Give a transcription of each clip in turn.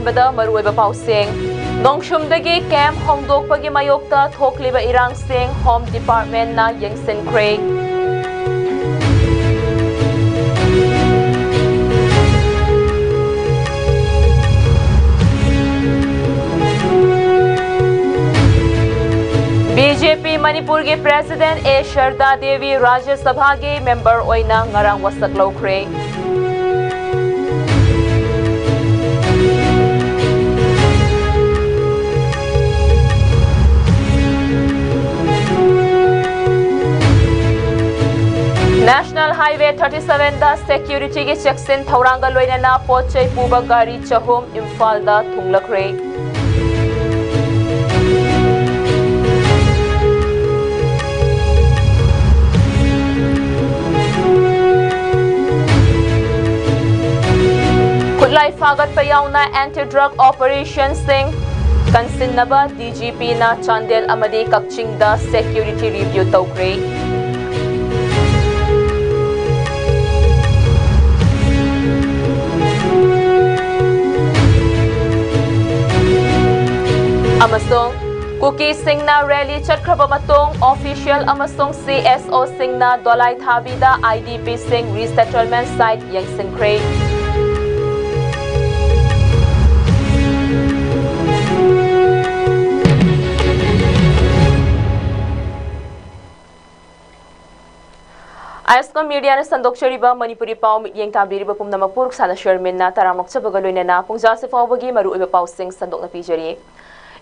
Loisambada Maruiba Pausing. Nongshumdagi Camp Hongdokpagi Mayokta Thokliba Irang Sing Home Department na Yengsin Craig. BJP Manipur के President A Sharda Devi Rajya Sabha के member ओइना ngarang wasak lokre. National Highway 37 da security के checksin thoranga loina na pochai puba gari chahum Imphal da thunglakre. Kulai fagat payauna anti-drug operation sing kansinnaba DGP na Chandel amadi Kakching da security review tawkre. Amasong Cookie Singh na rally chatkraba matong official amasong CSO Singh na dolai thabi da IDP Singh resettlement site Yangsin Craig. ISCOM media na sandokchariba Manipuri pau mityeng tabiriba pumna mapurk sana Sherman na taramokcha bagaloy na pungja se fawbagi maruiba pau sing sandok na pijari.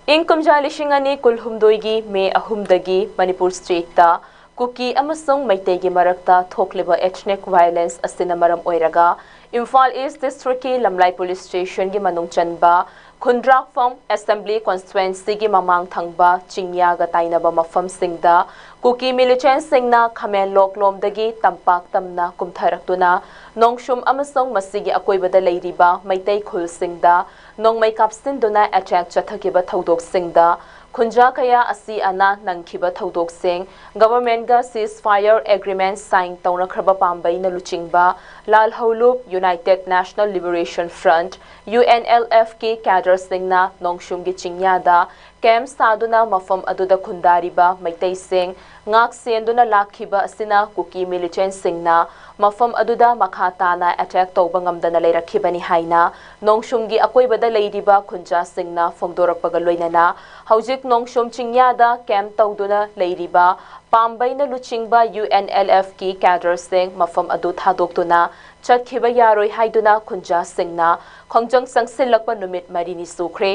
Income lishingani kulhumdoigi me ahumdagi Manipur state ta Cookie amasong maitegi marakta thokliba ethnic violence asina maram oiraga Imphal East District ki Lamlai Police Station gi manung chanba Khundrak Farm Assembly Constituency gi mamang thangba chingya ga tainaba mafam singda Cookie militant singna khamen loklom dagi tampak tamna kumtharaktuna nongshum amasong masigi akoibada leiriba maitai khul singda nongmai kapsin duna attack chathakiba thodok singda Khunja kaya asi ana nangkiba thodok sing government ga ceasefire agreement sign tawna khraba pambai na luchingba Lal Holup United National Liberation Front UNLF ki cadre singna nongshum gi chingyada camp saduna mafam aduda khundariba maitai sing ngak senduna lakhiba asina Cookie militant singna mafam aduda makhata na attack tawba ngamdana leirakhibani haina nongshumgi akoibada leiriba khunja singna phongdorakpaga loinana haujik nongshum chingyada camp tawduna leiriba pambaina luchingba UNLF ki cadre sing mafam adu thadoktuna chatkhiba yaroi haiduna khunja singna khongjang sangsilakpa numit marini sukhre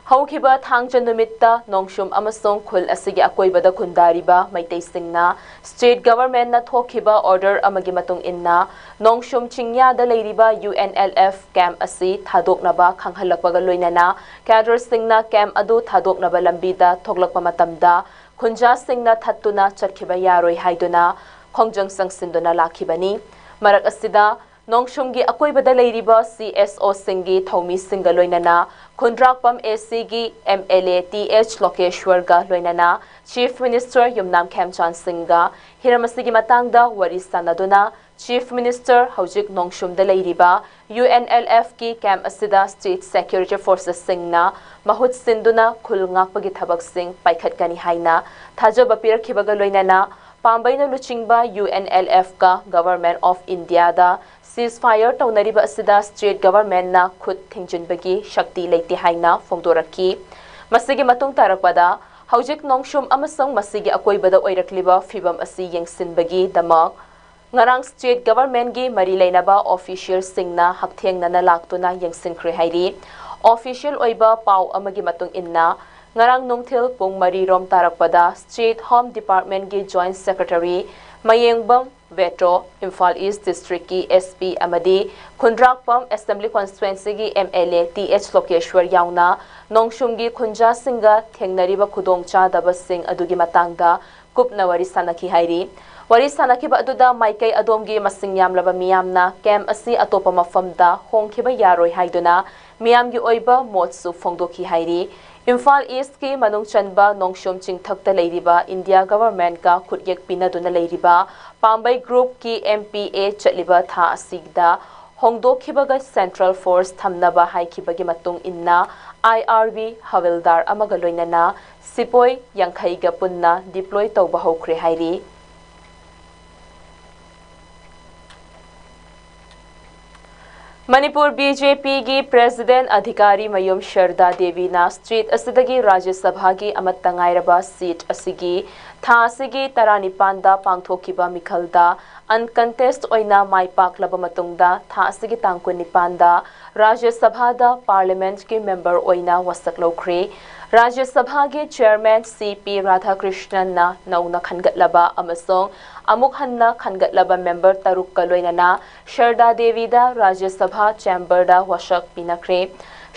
Haukiba thangjan numitta nongshum amasong khul asigi akoibada khundariba maitai singna state government na thokiba order amagi matung inna nongshum chingya da leiriba UNLF camp asi thadoknaba khanghalakpaga loinana cadre singna camp adu thadoknaba lambida thoklakpa matamda khunja singna thattuna chatkhiba yaroi haiduna khongjang sangsinduna lakhibani marak asida Nongshumgi akoibada leiriba CSO singi thomi singa loinana Khundrakpam AC gi MLA TH Lokeshwar ga loinana Chief Minister Yumnam Khemchan Singha hiramasigi matangda wari sanaduna Chief Minister Haujik Nongshumda leiriba UNLF ki camp asida State Security Forces singna mahut sinduna khulngakpagi thabak sing paikhatkani haina thajaba pirakhibaga loinana Pambaina luchingba UNLF ka Government of India da Ceasefire taunariba asida state government na khut thingjinbagi shakti leite haina phongdoraki masigi matung tarakpada haujik nongshum amasong masigi akoibada oirakliba fibam asi yengsinbagi damak ngarang state government gi mari leinaba official singna hakthengna na laktuna yengsinkhre hairi official oiba pau amagi matung inna ngarang nongthil pung mari rom tarakpada state home department gi joint secretary Mayengbam Veto Imphal East District ki SP amadi Khundrakpam Assembly Constituency ki MLA TH Lokeshwar yauna nongshum gi khunja singa thengnariba khudongcha daba sing adugi matangda kupna wari sanaki hairi wari sanaki ba aduda maikai adomgi masing yamlaba miyamna camp asi atopa mafamda hongkhiba yaroi haiduna miyamgi oiba motsu phongdoki hairi Imphal East ki manung chanba nongshom chingthakta leiriba India government ka khutyek pinaduna leiriba Pambai group ki MPA chaliba tha asigda hongdokhibaga Central Force thamnaba haikibagi matung inna IRB Havildar amaga loinana Sipoi Yankhaiga punna deploy tauba hokre hairi. Manipur BJP gi President Adhikari Mayum Sharda Devi na Street asidagi Rajya Sabha gi amattangairaba seat asigi tha asigi taranipanda pangthokiba mikhalda uncontest oina maipaklaba matungda tha asigi tangkun nipanda Rajya Sabha da Parliament ki member oina wasak lokre Rajya Sabha gi Chairman CP Radhakrishnan na nauna khangatlaba amasong amuk hanna khangatlaba member taruk kaloinana Sharda Devi da Rajya Sabha Chamber da wasak pinakre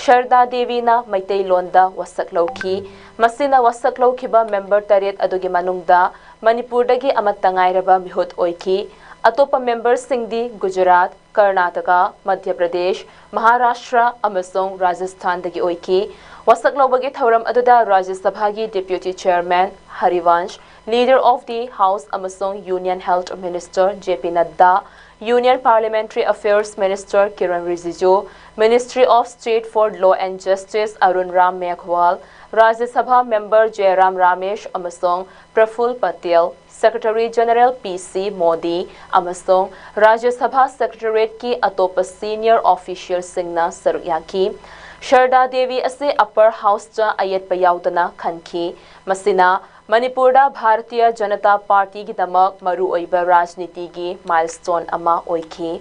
Sharda Devi na Maitei Londa wasak lauki masina wasak laukiba member taret adugi manungda Manipur dagi amattangairaba mihut oiki atopa member singdi Gujarat Karnataka Madhya Pradesh Maharashtra amasong Rajasthan dagi oiki wasak laubagi thauram aduda Rajya Sabha gi Deputy Chairman Harivansh Leader of the House amasong Union Health Minister JP Nadda Union Parliamentary Affairs Minister Kiran Rijiju, Ministry of State for Law and Justice Arun Ram Meghwal, Rajya Sabha Member Jairam Ramesh amasong Praful Patel, Secretary General PC Modi amasong Rajya Sabha Secretariat ki atopa senior official singna sarukyaki. Sharda Devi ase Upper House cha ayat payaudana khanki masina Manipurda Bharatiya Janata Party ki damak maru oiba rajniti gi milestone ama oiki.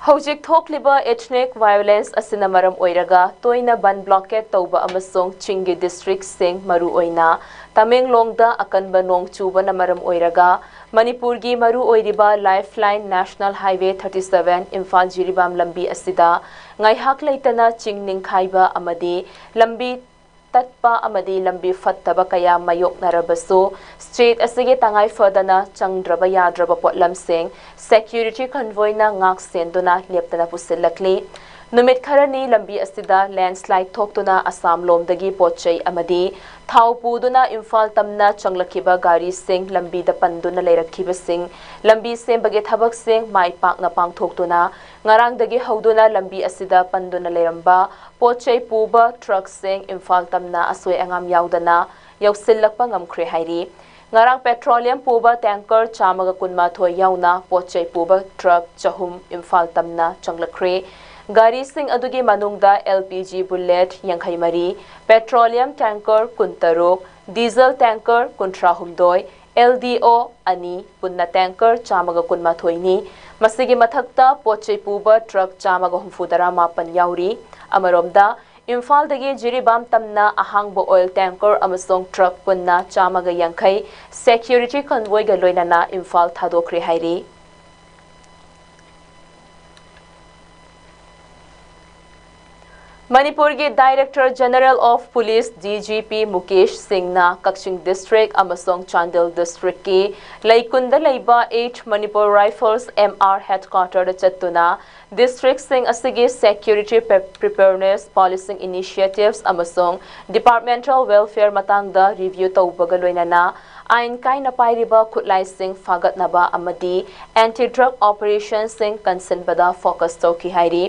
Hojik thokliba ethnic violence asina maram oiraga toina ban blockade tauba amasong Chingi district sing maru oina Tamenglongda akanba nong chuba na maram oiraga Manipur gi maru oiriba Lifeline National Highway 37 Imphal Jiribam lambi asida ngaihak leitana chingning khaiba amadi lambi tatpa amadi lambi fattaba kaya mayok narabaso street asige tangai fadana changdraba yadraba potlam sing security convoy na ngak senduna leptana pusilakli numit kharani lambi asida landslide thoktuna Assam lomdagi pochai amadi thau puduna Imphal tamna changlakiba gari sing lambi da panduna leirakhiba sing lambi sembage thabak sing mai pakna pangthoktuna ngarang dagi hauduna lambi asida panduna leiramba pochai puba truck sing Imphal tamna asoi angam yaudana yausilakpa ngamkhre hairi ngarang petroleum puba tanker chamaga kunma thoi yauna pochai puba truck chahum Imphal tamna changlakre Gari sing adugi manungda LPG bullet yankhai mari, petroleum tanker kuntarok, diesel tanker kuntrahumdoi, LDO ani punna tanker chamaga kunmathoini, masigi mathakta pochai puba truck chamaga humfudara mapan yauri, amaromda Imphal dagi Jiribam tamna ahangbo oil tanker amasong truck punna chamaga yankhai, security convoy ga loinana Imphal thadokre hairi. Manipur ki Director General of Police DGP Mukesh Singh na Kakching District amasong Chandel District ki Laikunda Laiba 8 Manipur Rifles MR Headquarter da chattuna District Singh asigi security preparedness policing initiatives amasong departmental welfare matangda review taubaga loinana ain kai na pairiba khutlai sing fagat naba amadi anti-drug operations sing kansinbada focus tauki hairi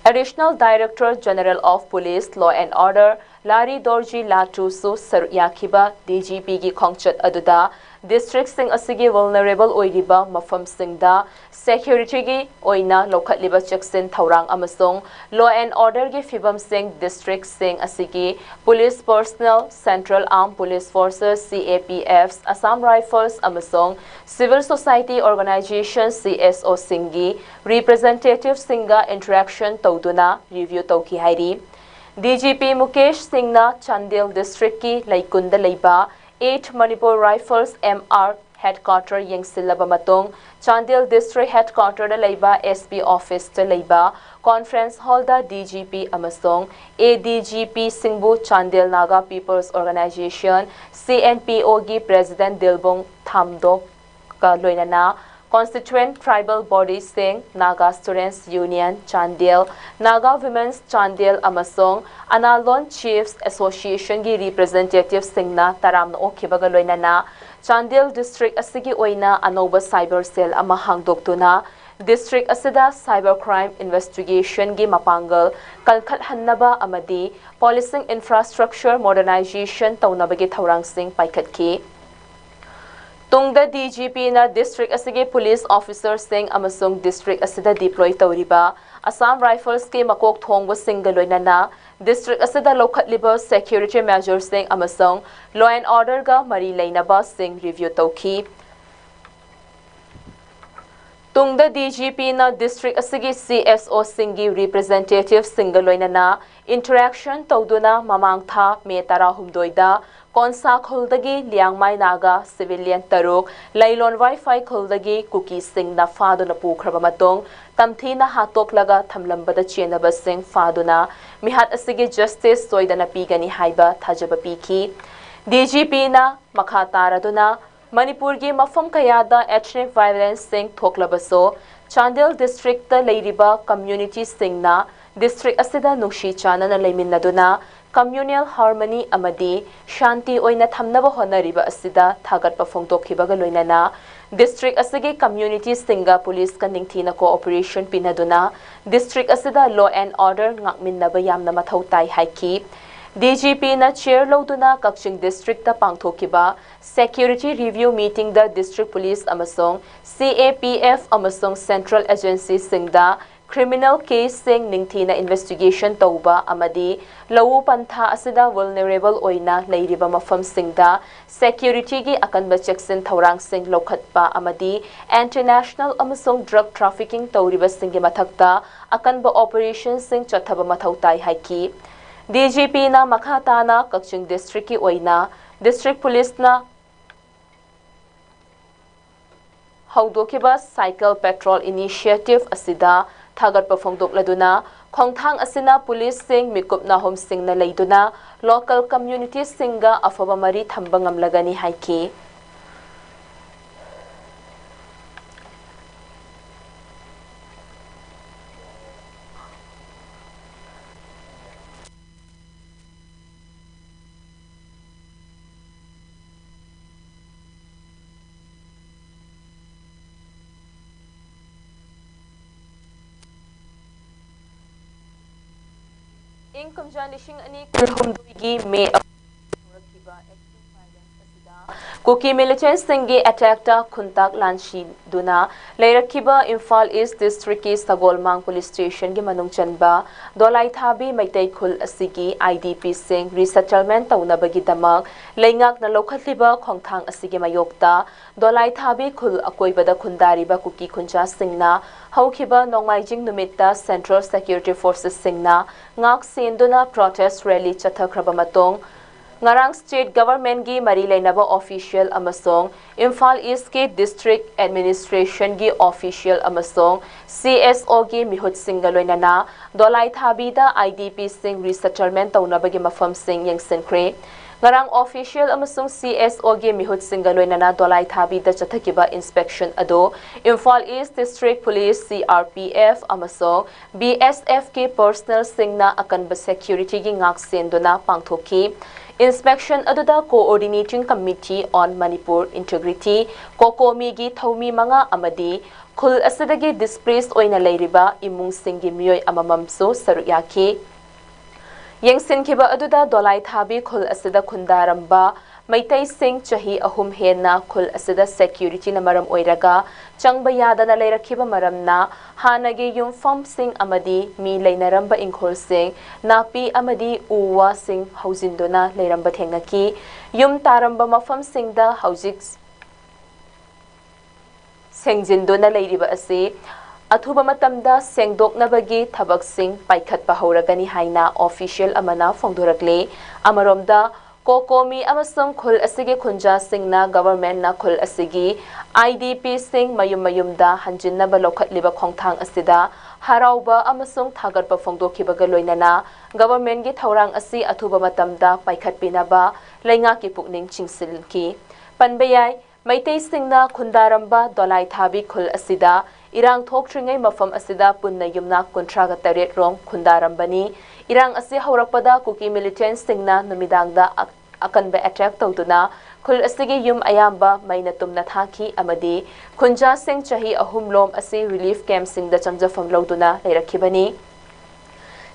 Additional Director General of Police Law and Order Lari Dorji Latusu Saryakiba DGP gi khongchat aduda District sing asigi vulnerable oiriba mafam singda security gi oina lokhatliba cheksin thaurang amasong law and order gi fibam sing district sing asigi police personnel Central Armed Police Forces CAPFs Assam Rifles amasong civil society organizations CSO singi representative singa interaction tawduna review tawki hairi DGP Mukesh Singh na Chandel District ki Laikunda Laiba 8 Manipur Rifles MR Headquarter Yengsilaba Matong Chandel District Headquarter da Laiba SP Office da Laiba Conference Hall da DGP amasong ADGP Singbu Chandel Naga People's Organization CNPO gi President Dilbong Thamdok ka loinana Constituent Tribal Body Sing, Naga Students Union, Chandel, Naga Women's Chandel amasong Analon Chiefs Association gi representative Sing na taram na okibaga loinana Chandel district asigi oina anoba cyber cell ama hangdoktuna district asida cybercrime investigation gi mapangal kalkhat hannaba amadi policing infrastructure modernization taunabagi thaurangsing paikhatki Tungda DGP na district asige police officers sing amasung district asida deploy tawriba Assam Rifles ke makok thongba singaloina na district asida lokhatliba security measures sing amasung law and order ga mari lainaba sing review tawki Tungda DGP na district asigi CSO singi representative singaloina na interaction tawduna mamangtha me tara humdoida Konsa Khuldagi Liangmai Naga civilian Taruk Lailon Wi-Fi Khuldagi Cookie Sing na Faduna Pukraba Matong Tamthina Hatok Laga Thamlambada Chenaba Sing Faduna Mihat Asigi Justice Soidana Pigani Haiba Thajaba Piki DGP na Makataraduna Manipur gi mafam kayada ethnic violence sing thoklabaso Chandel district ta leiriba community sing na district asida nungshi chana na leiminaduna communal harmony amadi shanti oina thamnaba honariba asida thagatpa phongtokhibaga loinana district asigi community singa police ka ningthina cooperation pinaduna district asida law and order ngakminnaba yamna mathau tai haiki DGP na chair loduna Kakching district ta pangthokiba security review meeting the district police amasong CAPF amasong central agency singda criminal case sing ningthina investigation tauba amadi lawu pantha asida vulnerable oina leiriba mafam singda security gi akanba checksin thaurang sing lokhatpa amadi international amasong drug trafficking tauriba singi mathakta akanba operation sing chathaba mathautai haiki DGP na makhata na Kakching district ki oina district police na haudokiba cycle patrol initiative asida thagat pafongdok laduna khongthang asina police sing mikup na home sing na leiduna local community singa afaba mari thamba ngamlagani haiki Income Janishing Ani Kulhumduigi May Kuki militants Singi attacked Kuntak Lanshi Duna, Lairakiba Imphal East District Sagolmang Police Station Gimanung Chanba, Dolai Thabi Maitay Kul Asigi, IDP Sing, resettlement Taunabagi Damag, Laingak na Lokatliba Kongthang Asigi Mayokta, Dolai Thabi Kul Akoibada Kundariba Kuki Kunja Singna, Haukiba Nongmaijing Numita Central Security Forces Singna, Ngak Sinduna Protest Rally Chathakrabamatong, Ngarang State Government gi Marilay Naba official amasong Imphal East ki District Administration gi official amasong CSO gi Mihut Singaloy na Dolai Thabida IDP Sing resettlement taunabagi mafam sing yang sinkre Ngarang official amasong CSO gi Mihut Singaloy na Dolai Thabida chathakiba inspection ado Imphal East District Police CRPF amasong BSF ki personal singna akan ba security gi ngak sendona pangthoki Inspection aduda Coordinating Committee on Manipur Integrity Kokomi gi Thaumi Manga Amadi Khul asidagi displaced oina leiriba imung singi miyoi amamamso saruyaki Yengsin kiba aduda Dolai Thabi Khul asida khundaramba Maitai Singh chahi ahum hena Khul asida security na maram oiraga changba yada na leirakiba maramna hanagi yung Fam Singh amadi mi leinaramba ingkhol Singh napi amadi uwa Singh hauzindona leiramba thengaki yum taramba mafam Singh da haujik sengjindona leiriba ase athuba matamda sengdoknabagi thabak Singh paikhatpa hauragani haina official amana phongdorakle amaromda Kokomi amasong Khul asigi Khunja Singh na government na Khul asigi IDP Singh mayum-mayumda hanjinna ba lokhatliba khongthang asida harauba amasong thagarpa phongdokhibaga loinana government gi thaurang asi athuba matamda paikhatpinaba laingaki pukning chingsilki panbayai Maitai Singh na khundaramba Dolai Thabi Khul asida irang thokthringai mafam asida punna yumna kontraga taret rong khundarambani Irang asi haurakpada Kuki militant Singna numidangda akanba attract tawduna khul asigi yum ayamba maina tumna thaki amadi khunja sing chahi ahumlom asi relief camp sing da changjafam lawduna leirakhibani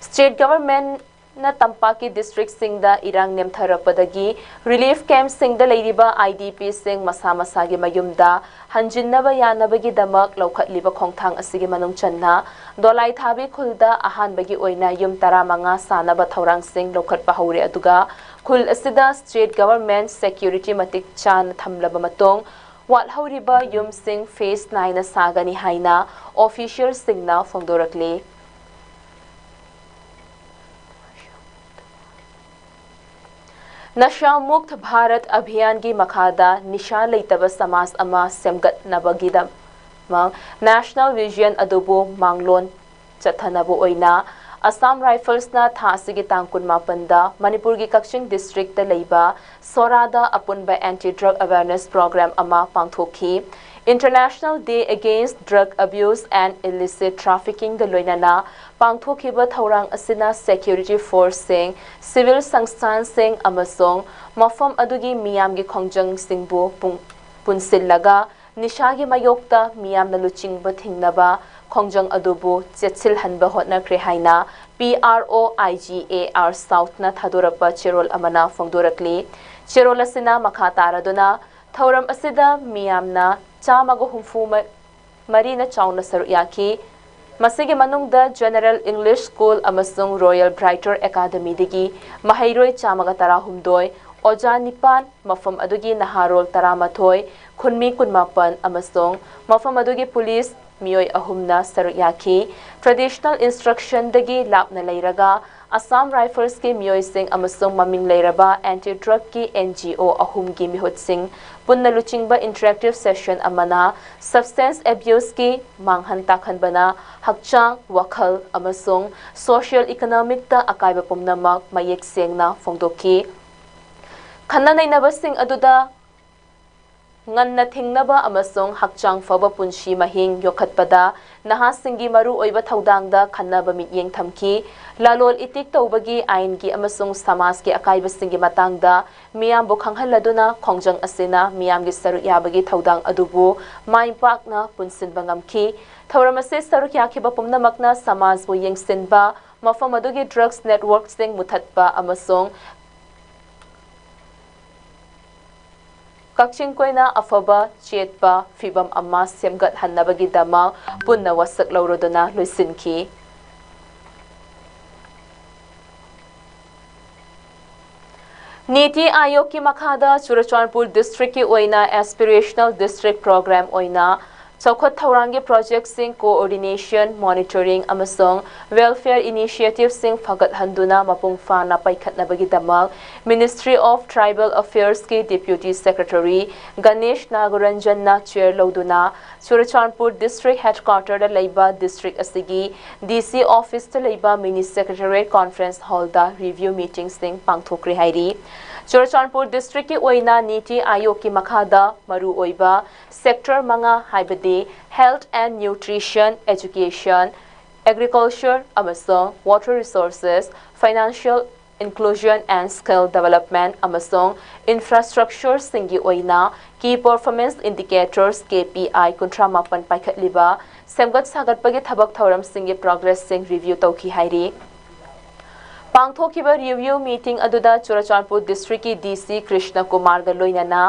state government na tampaki district sing da irang nemtharapadagi relief camp sing da leiriba IDP sing masa masa gi mayumda hanjinnaba yanabagi damak laukhatliba khongthang asigi manung channa dolai thabi khulda ahan bagi oina yum 15 sanaba thaurang sing laukhatpa haure aduga khul asida state government security matik chan thamlaba matong wat hauriba yum sing phase 9 na sagani haina official sing na phongdorakle नशा मुक्त भारत अभियान की मखादा निशा लेतब समाज अमा सेमगत नबगिदम national vision अदुबो मांगलोन चथनबो ओइना Assam rifles ना थासिगी तांकुन मापंदा मणिपुर की Kakching district लेबा सोरादा अपुनबा anti drug awareness programme अमा पांगथोखी International Day Against Drug Abuse and Illicit Trafficking the loinana pangthokiba thaurang asina security force sing civil sangstan sing amasong mafam adugi miyam gi khongjang singbu punsillaga nishagi mayokta miyam na luchingba thingnaba khongjang adubu chetsil hanba hotna kre haina PROIGAR South na thadorapa cherol amana phongdorakli cherol asina makha taraduna thauram asida miyamna Chamago humfu marina chauna saruyaki masigi manungda General English School amasung Royal Brighter Academy digi mahairoi chamaga tara humdoi oja nipan mafam adugi naharol taramathoi khunmi kunmapan amasung mafam adugi police miyoi ahumna saruyaki traditional instruction dagi lapna leiraga Assam Rifles ki miyoi sing amasung maming leiraba anti drug ki NGO ahum ki mihut sing punna luchingba interactive session amana substance abuse ki manghan takhanbana hakchang wakhal amasung social economic ta akaiba pumnamak mayek sengna phongdoki khanna nainaba sing aduda nganna thingnaba amasung hakchang faba punshi mahing yokhatpada naha singi maru oiba thaudangda khannaba mityeng thamki lalol itik tawbagi ain gi amasung samas ki akaiba singi matangda miyam bo khanghaladuna khongjang asina miyam gi saru yabagi thaudang adubu maipakna punsin bangamki thauramase saru yakhiba pumnamakna samas bo yengsinba mafam adugi drugs network sing muthatpa amasung Kakching koina afaba chetpa fibam amma semgat hannabagi dama punna wasak laurodona luisinki Niti Ayog ki makhada Churachandpur district ki oina aspirational district program oina Chokhat Thaurangi project sing coordination monitoring amasong welfare initiative sing phagat handuna mapung fana paikhatnabagi damak Ministry of Tribal Affairs ki Deputy Secretary Ganesh Nagaranjan na chair loduna Churachandpur district headquarter da leiba district asigi DC office ta leiba mini secretariat conference hall da review meeting sing pangthokri hairi Churachandpur district ki oina Niti Ayog ki makhada maru oiba sector manga haibadi health and nutrition education agriculture amasong water resources financial inclusion and skill development amasong infrastructure singi oina key performance indicators KPI kuntramapan paikhatliba semgat sagatpagi thabak thauram singi progress sing review tawki hairi Pangthokiba review meeting aduda Churachandpur district ki DC Krishna Kumar ga loinana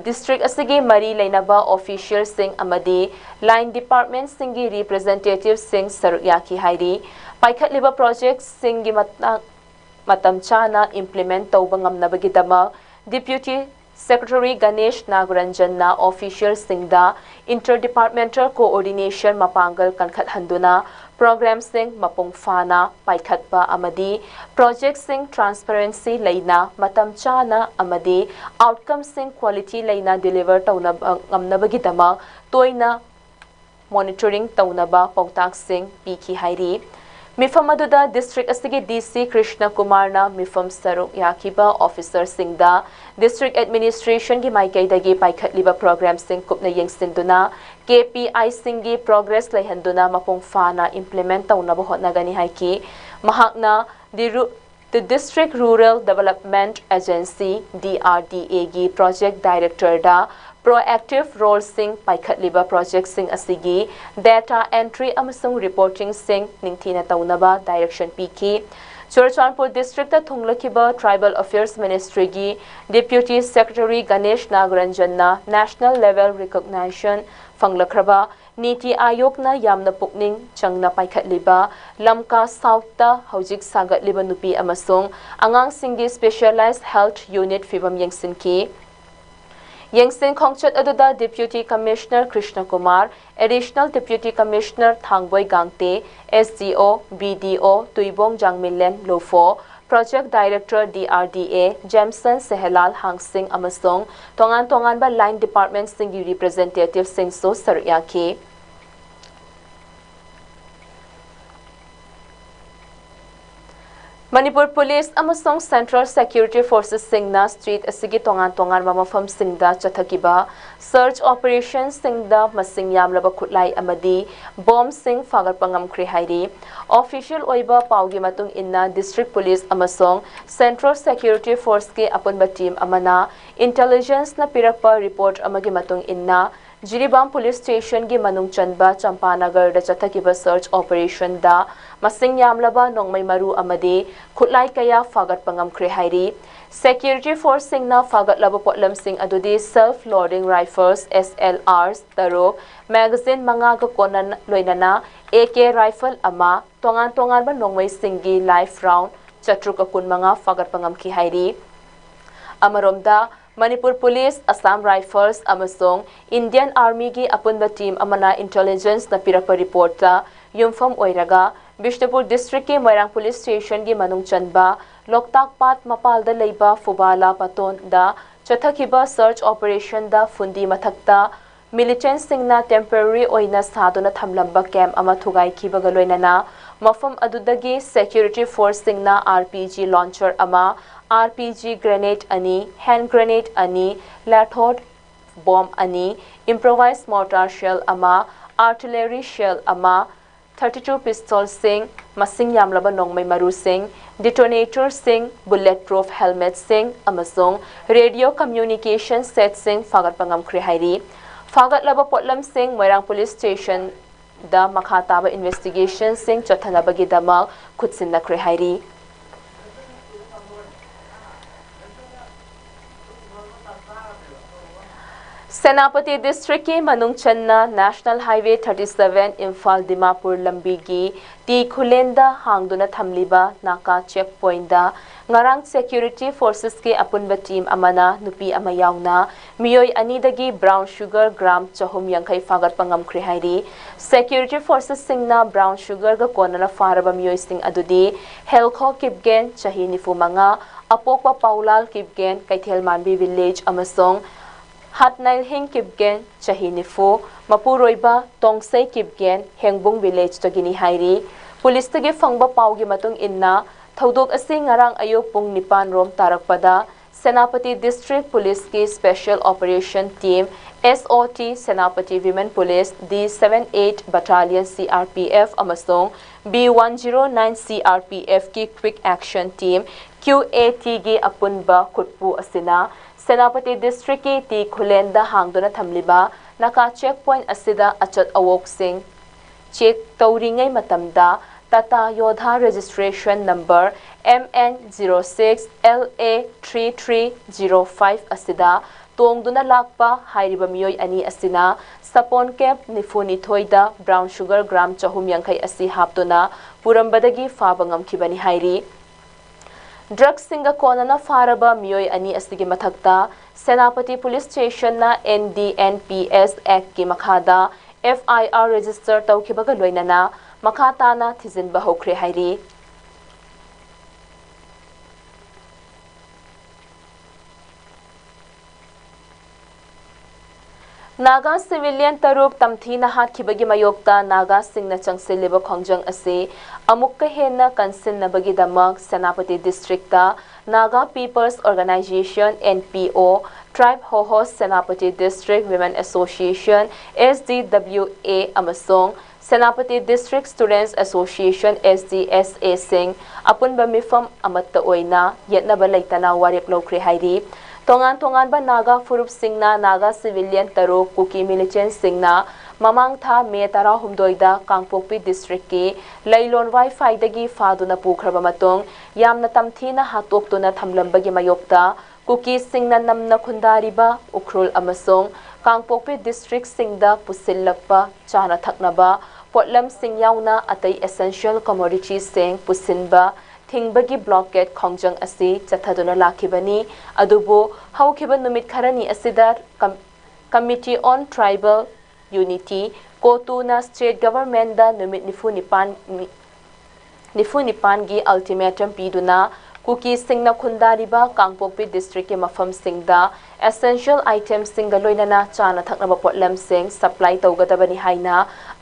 district asigi mari leinaba official sing amadi line department singi representative sing saruyaki hairi paikhatliba project singi matam chana implement tawba ngamnabagi dama deputy secretary Ganesh Nagaranjan na official singda interdepartmental coordination mapangal kankhat handuna program sing mapung fana paikhatpa amadi project sing transparency leina matam chana amadi outcome sing quality leina deliver tawna ngamnabagi dama toina monitoring tawnaba pawtak sing piki hairi Mifam aduda district asigi DC Krishna Kumar na mifam saru yakiba officer singda district administration gi maikai dagi paikhatliba program sing kupna yengsinduna KPI singi progress laihanduna mapung fana implement tawnaba hotnagani haiki mahakna diru the District Rural Development Agency DRDA gi Project Director da proactive role sing paikhatliba project sing asigi data entry amasung reporting sing ningthina taunaba direction piki Churachandpur District Thunglakiba Tribal Affairs Ministry gi Deputy Secretary Ganesh Nagaranjanna National Level Recognition Fanglakraba Niti Ayokna Yamna Pukning Changna Paikhatliba Lamka South ta Haujik Sagatliba Nupi Amasung Angang Singi Specialized Health Unit Fibam Yengsinki Yengsin Khongchat Aduda Deputy Commissioner Krishna Kumar, Additional Deputy Commissioner Thangboy Gangte, SDO, BDO, Tuibong Jangmilen Lofo, Project Director DRDA, Jamson Sehelal Hang Singh Amasong, Tongan ba Line Department Singi Representative Singh So Saryaki. Manipur Police amasong Central Security Forces singna street asigi tongan mamafam singda chathakiba search operations singda masing yamlaba khutlai amadi bomb sing fagarpangam khri hairi official oiba paugi matung inna District Police amasong Central Security Force ke apunba team amana intelligence na pirakpa report amagi matung inna Jiribam Police Station gi manung chanba Champanagar da chathakiba search operation da masing yamlaba nongmai maru amade khutlai kaya fagat pangam khre hairi security force singna fagat laba potlam sing adudi self loading rifles SLRs tarok magazine manga ga konan loinana AK rifle ama tongan ba nongmai singi live round chatruka kun manga fagat pangam ki hairi amaromda Manipur Police, Assam Rifles, amasong Indian Army gi apunba team amana intelligence na pirakpa report ta yumfam oiraga Bishnupur District ke Moirang Police Station gi manung chanba Loktak Pat mapal da leiba Fubala Paton da chathakiba search operation da fundi mathakta militant singna temporary oina saduna thamlamba camp ama thugai khibaga loinana mafam adudagi security force singna RPG launcher ama RPG grenade ani, hand grenade ani, lathod bomb ani, improvised mortar shell ama, artillery shell ama, 32 pistol sing, masing yamlaba nongmay maru sing, detonator sing, bulletproof helmet sing, amasong radio communication set sing, fagat pangam krihairi. Fagat laba potlam sing, Moirang Police Station da makhataba investigation sing, chathanabagi damal, kutsin na krihairi. Senapati District ke manung channa National Highway 37 Imphal Dimapur lambi gi ti khulenda hangduna thamliba naka checkpoint da ngarang security forces ke apunba team amana nupi amayauna miyoi anidagi brown sugar gram chahum yankai fagat pangam krihairi security forces singna brown sugar ga konana faraba miyoi sing adudi helkho kipgen chahini fumanga apokpa paulal kipgen kaithel manbi village amasong Hatnail Hing Kipgen, Chahinifu, Mapuroiba, Tongsay Kipgen, Hengbung Village to Gini Hairi, Police to give Fangba Paugi Matung Inna, Taudok Asing Arang Ayok Pung Nipan Rom Tarakpada, Senapati District Police Ki Special Operation Team, SOT Senapati Women Police, D78 Battalion CRPF Amasong, B109 CRPF Ki Quick Action Team, QAT Gi Apunba Kutpu Asina, Senapati District ki ti khulenda hangduna thamliba naka checkpoint asida achat awok sing check tauringai matamda Tata Yodha registration number MN06LA3305 asida tongduna lakpa hairiba miyoi ani asina sapon camp nifuni thoida brown sugar gram chahum yankai asi haptuna purambadagi fabangam kibani hairi Drugs singa konana faraba miyoi ani asigi mathakta Senapati Police Station na NDNPS Act ki makhada FIR register tawkibaga loinana makhata na thizinba hokre hairi Naga civilian taruk tamthi na hat khibagi mayokta Naga sing na changseliba khongjang ase amukka henna kansin na bagi damak Senapati District ta Naga People's Organization NPO Tribe Hohos Senapati District Women Association SDWA amasong Senapati District Students Association SDSA sing apunba mifam amatta oina yetnaba leitana warep lokre hairi tongan ba naga furup singna naga civilian taro kuki militant singna mamang tha me tara humdoida kangpokpi district ki lailon wifi dagi faduna pukhraba matong yamna tamthina hatok tuna thamlambagi mayokta kuki singna namna khundariba ukrul amasong kangpokpi district singda pusillakpa chana thaknaba potlam sing yauna atai essential commodities sing pusinba thingbagi blockade khongjang asi chathaduna lakhibani adubu haukiba numit kharani asida committee on tribal unity kotuna state government da numit nifu nipan gi ultimatum piduna kuki singna khundariba kangpokpi district ke mafam singda essential items singa loinana chana thaknaba potlam sing supply tawgadabani haina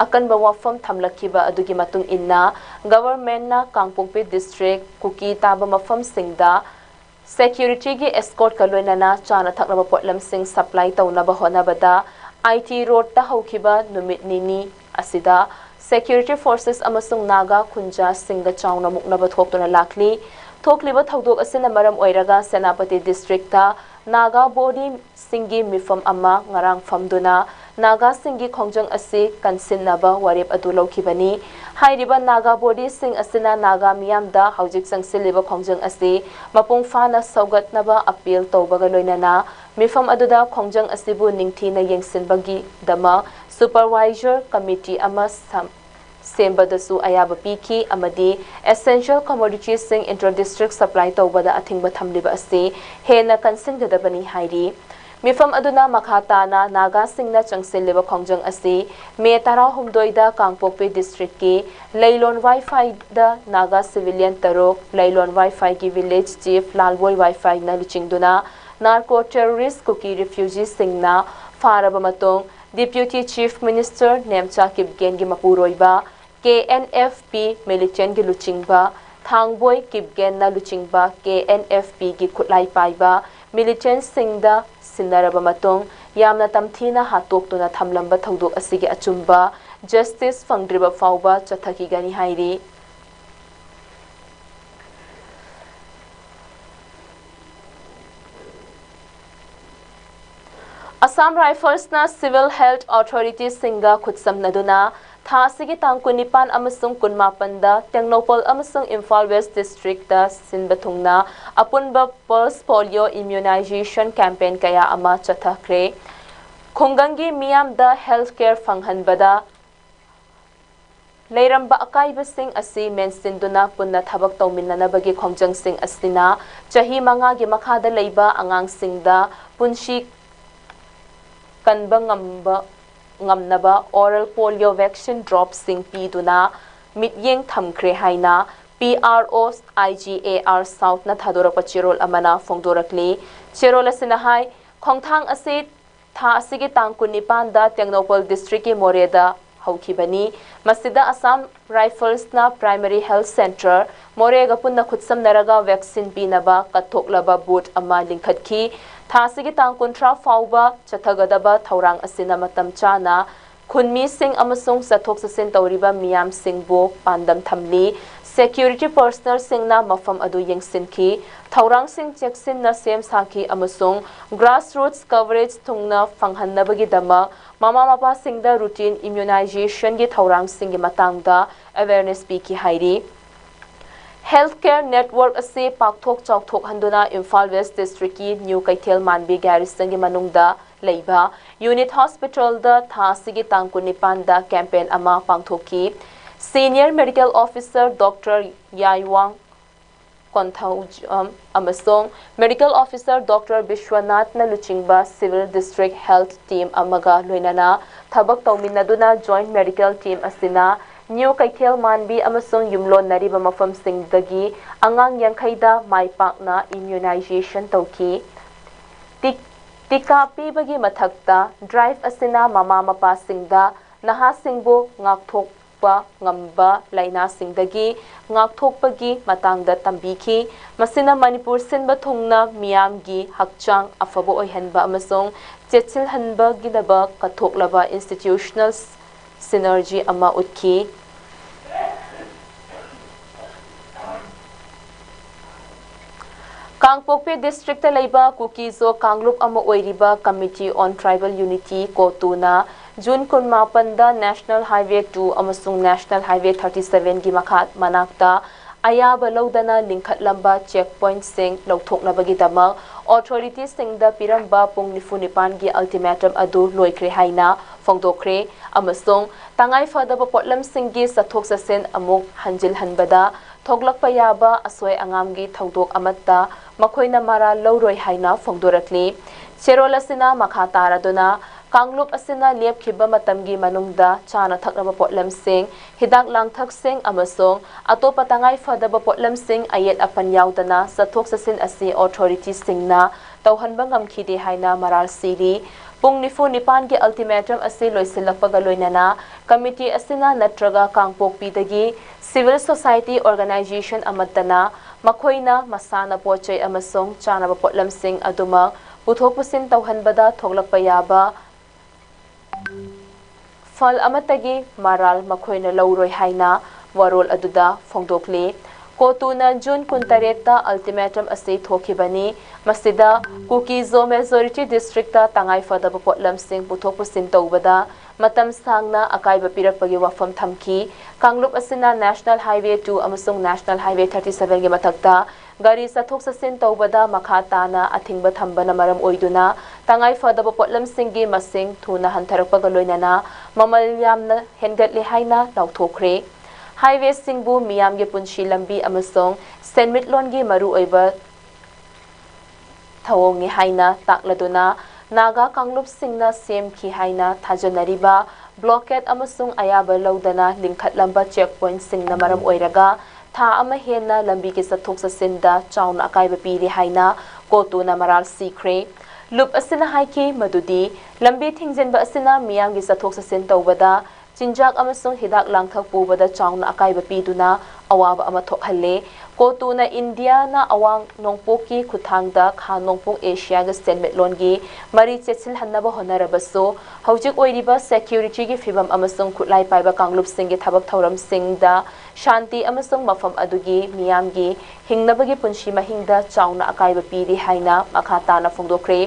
akanba wafam thamlakhiba adugi matung inna government na kangpokpi district kuki taba mafam singda security gi escort ka loinana chana thaknaba potlam sing supply tawnaba honabada IT road ta haukiba numit nini asida security forces amasung naga khunja singda chawna muknaba thoktuna lakli thokliba thodok asina maram oiraga Senapati district ta naga body singi mifam ama ngarang famduna naga singi khongjang asi kansinnaba warep adu lokhibani hairiba naga body sing asina naga miyamda haujik sangsiliba khongjang asi mapung fana saugatnaba appeal tawbaga loinana mifam aduda khongjang asibu ningthina yengsinbagi dama supervisor committee ama sembadasu ayaba piki amadi essential commodities sing inter-district supply tawbada athingba thamliba asi hena kansingdadabani hairi mifam aduna makhatana naga singna changsilliba khongjang asi me tara humdoida kangpokpi district ki lailon wifi da naga civilian tarok lailon wifi ki village chief lalboi wifi na luchingduna narco terrorist kuki refugee singna faraba matong Deputy Chief Minister Nemcha Kipgen gi mapuroiba KNFP militant gi luchingba Thangboy Kipgen na luchingba KNFP gi khutlai paiba militant singda sinaraba matong yamna tamthina hatok tuna thamlamba thodok asigi achumba justice fangdriba fauba chathaki gani hairi Assam Rifles na Civil Health Authority singa khutsam naduna tha sigi tangkunipan amasung kunmapanda Tengnopal amasung Imphal West District da sinbathungna apunba pulse polio immunization campaign kaya ama chathakre khungangi miyam da healthcare fanghanbada leiramba akaiba sing asi mensinduna punna thabak tawminnanabagi khongjang sing asina chahi manga gi makhada leiba angang singda punshi kanba ngamnaba oral polio vaccine drop sing piduna mityeng thamkre haina PRO IGAR South na thadorapa chirol amana phongdorakli chirol asina hai khongthang ase tha asigi tangkunipan da Tengnopal district ki moreda haukhibani masida Assam Rifles na Primary Health Center morega punna khutsam naraga vaccine pinaba kathoklaba boot ama lingkhatkhi thasigi tangkuntra fauba chathagadaba thaurang asina matam chana khunmi sing amasung sathok sasin tawriba miyam singbo pandam thamli security personnel singna mafam adu yengsinki thaurang sing cheksin na sem sakhi amasung grassroots coverage thungna fanghannabagi dama mama mapa singda routine immunization gi thaurang singi matangda awareness piki hairi Healthcare network ase pakthok chawthok handuna Imphal West District ki New Kaithel Manbi Garrison gi manungda leiba unit hospital da thasigi tangkunipan da campaign ama pangthoki senior medical officer Dr. Yaiwang Konthauj amasong medical officer Dr. Bishwanath na luchingba civil district health team amaga loinana thabak tawminnaduna joint medical team asina New Kaithel Manbi amasong yumlon nariba mafam singdagi angang yangkhaida maipakna immunization tawki tika pibagi mathakta drive asina mama mapa singda naha singbo ngakthokpa ngamba laina singdagi ngakthokpagi matangda tambiki masina Manipur sinba thungna miyamgi hakchang afabo oihanba amasong chechil hanba gidaba kathoklaba institutional synergy ama utki. Kangpokpi district laiba Kukizo Kanglup ama oiriba Committee on Tribal Unity Kotuna June 18 da National Highway 2 amasung National Highway 37 gi makhat manakta ayaba laudana lingkhat lamba checkpoint sing lauthoknabagi damak authorities singda piramba pung nifunipan gi ultimatum adu loikre haina phongdokre amasung tangai fadaba potlam singgi sathok sasen amuk hanjil hanbada thoglakpa yaba asoi angamgi thaudok amatta makoina mara lauroi haina phongdorakli cherol asina makha taraduna Kanglup asina lepkhiba matamgi manungda chana thaknaba potlam sing hidak langthak sing amasong atopa tangai fadaba potlam sing ayet apan yaudana sathok sasin asi authorities singna tawhanba ngamkhide haina maral siri pung nifu nipan gi ultimatum asi loisilakpaga loinana committee asina natraga kangpokpi dagi civil society organization amatana makoina masana pochai amasong chanaba potlam sing aduma puthokpusin tawhanbada thoglakpa yaba Fal amatagi maral makoina lauroi haina warol aduda phongdokli Kotuna June 18 ta ultimatum ase thokibani masida Kukizo majority district ta tangai fadaba potlam sing puthokpusin tawbada matam sangna akaiba pirakpagi wafam thamki Kanglup asina National Highway 2 amasung National Highway 37 gi mathakta gari sathok sasin tawbada makhatana athingba thambana maram oiduna tangai fadaba potlam singgi masing thuna hantharakpaga loinana mamal yamna hengatli haina lauthokre highway singbu miyamge punshi lambi amasong senmitlongi maru oiba thawongi haina takladuna naga Kanglup singna semki haina thajanariba blockade amasung ayaba laudana lingkhat lamba checkpoint singna maram oiraga tha ama henna lambi ki sathok sasinda chauna akaiba piri haina Kotuna maral sikre lup asina haiki madudi lambi thingjenba asina miyam gi sathok sasin tawbada chinjak amasung hidak langthak pubada chauna akaiba piduna awaba ama thokhalle Kotuna India na awang nongpoki khuthangda kha nongpok Asia ga senmetlongi mari chechil hannaba honarabaso hawjik oiriba security gi fibam amasung khutlai paiba Kanglup singgi thabak thauram singda shanti amasung mafam adugi miyamgi hingnabagi punshi mahingda chauna akaiba piri haina makhatana phongdokre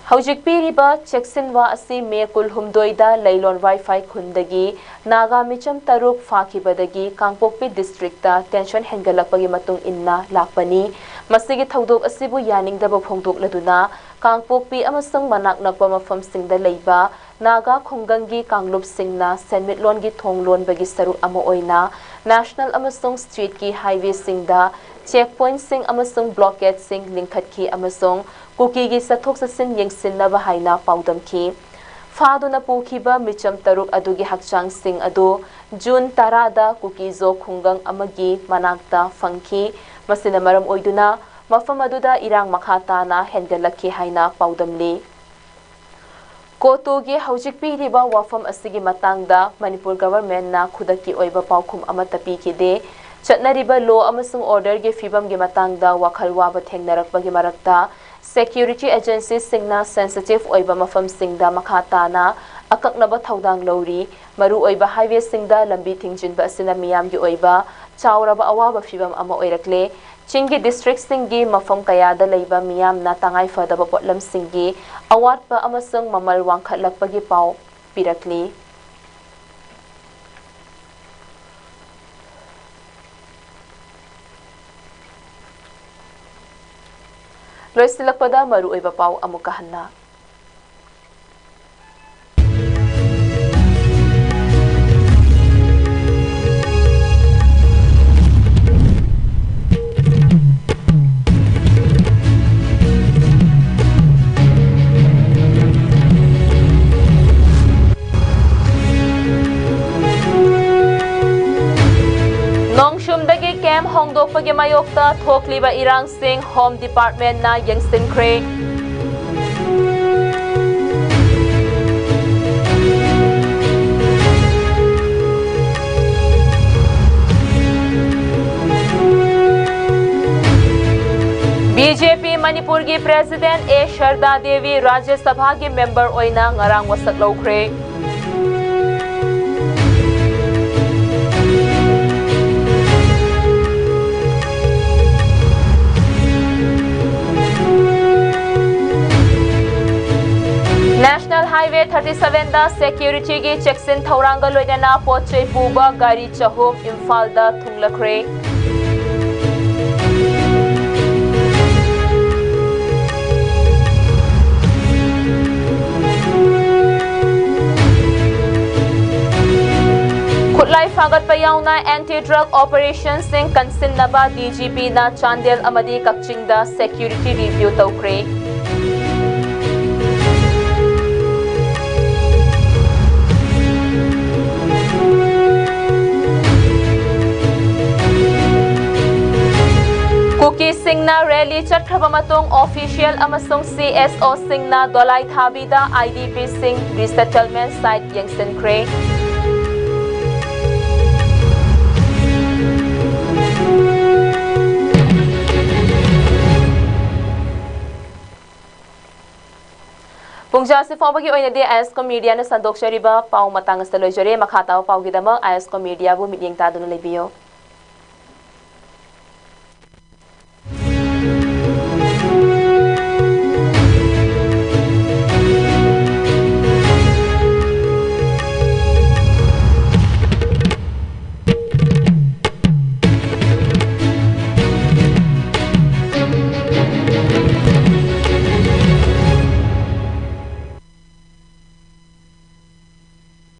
Hawjik piriba cheksinwa asi me kulhumdoida lailon wifi khundagi naga micham taruk fakibadagi Kangpokpi district ta tension hengalakpagi matung inna lakpani masigi thaudok asibu yaningdaba phongdok laduna Kangpokpi amasung manak nakpa mafam singda leiba naga khonggangi Kanglup singna senmitlongi thonglon bagi saruk ama oina national amasung street ki highway singda checkpoint sing amasung blockade sing lingkhat ki amasung Kukigi sathok sasin yengsinnaba haina paudamki Faduna pukhiba micham taruk adugi hakchang sing adu June 10 da Kukizo khunggang amagi manakta fangki masina maram oiduna mafam aduda irang makhatana hengalakhi haina paudamli Kotugi hawjik piriba wafam asigi matangda Manipur government na khudaki oiba paukhum amata pikide chatnariba law amasung order ge fibam ge matangda wakhal waba thengnarakpagi marakta security agencies singna sensitive oiba mafam singda makhatana akaknaba thaudang lori maru oiba highway singda lambi thingjinba asina miyamgi oiba chauraba awaba fibam ama oirakle Chingi district singgi mafam kayada leiba miyamna tangai fadaba potlam singgi awatpa amasung mamal wangkhatlakpagi pau pirakli Loisilakpada maru oiba pau amukahanna Nongshumdagi camp hongdokpagi mayokta thokliba irang sing home department na yengsinkre BJP Manipur gi President A Sharda Devi Rajya Sabha gi member oina ngarang wasak lawkre 47 da security gi checksin thauranga loinana pochei puba gari chahum Imphal da thunglakre. Kutlai fagat payaw na anti-drug operations sing kansin na ba DGP na Chandel amadi Kakching da security review tawkre. Kuki sing na rally chatraba matong official amasong CSO sing na dolai thabi da IDP sing resettlement site yangsen kre. Pungjasi Fawagi oina di ISCOM media na sandok shariba pau matangas taloy jare makataw pau gidama ISCOM media bu midyeng tado na lebiyo.